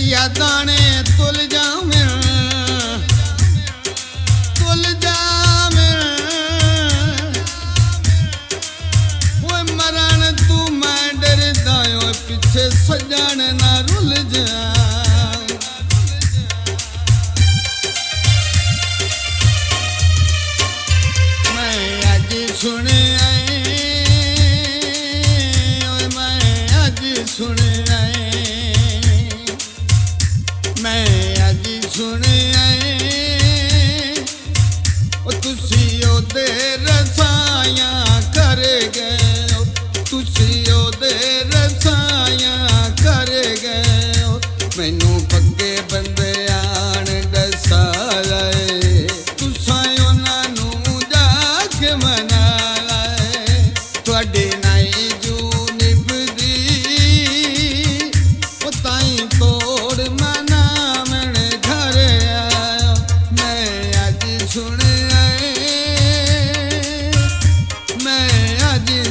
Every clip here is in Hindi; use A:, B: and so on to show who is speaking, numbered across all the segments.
A: यादां ने तुल जावें ओए मरण तू मैं डरदा ओए पिछे सजन ना रुल जा मैं अज सुने मैं अज सुने तुसी ओदे रसाया कर गए तुसी ओदे रसाया कर गए मैनू पक्के बंदे आन दसा लाए तुसा उन्हां नू जाके मना लाए तुहाडे नाई जू निभदी ओ ताई तोड़ मना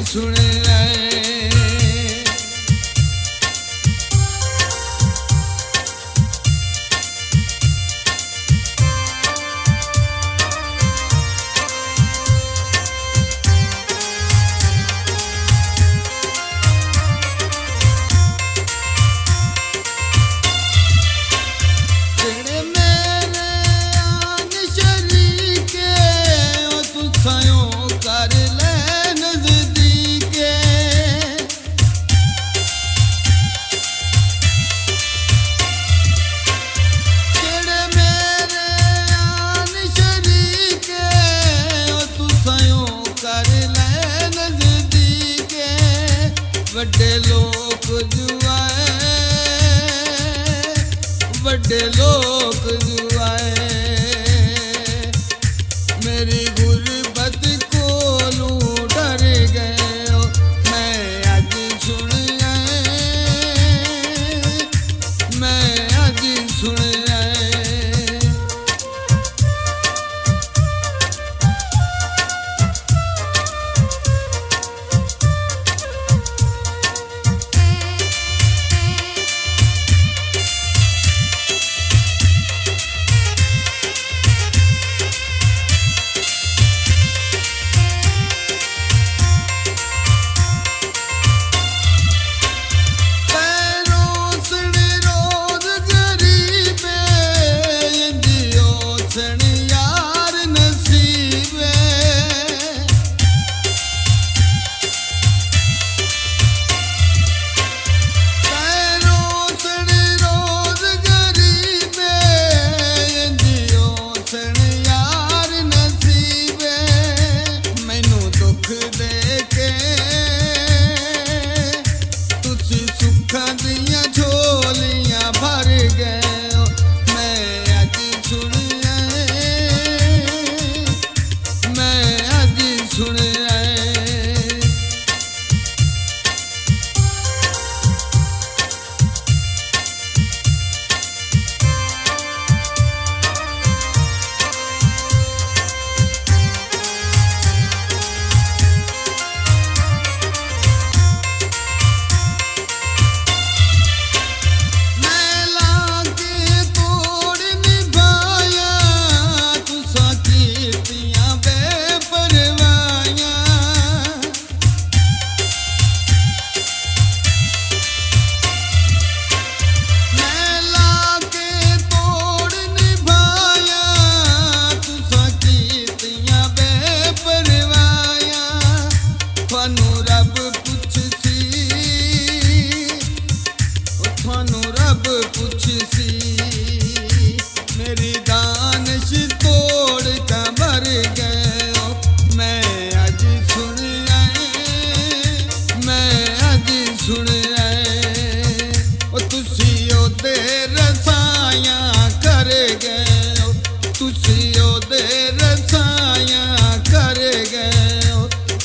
A: सुने वड्डे लोग जुआए वड्डे लोग जुआए मेरी गुरबत कोलू डर गए मैं अज सुन मैं अज सुन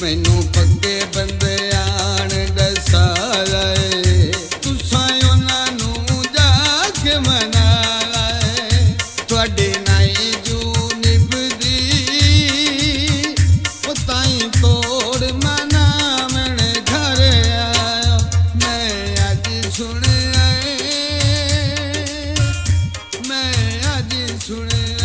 A: मैनू पक्के बंदे आन दसा लाए तुसां उन्हां नू जाके मना मैं आज सुने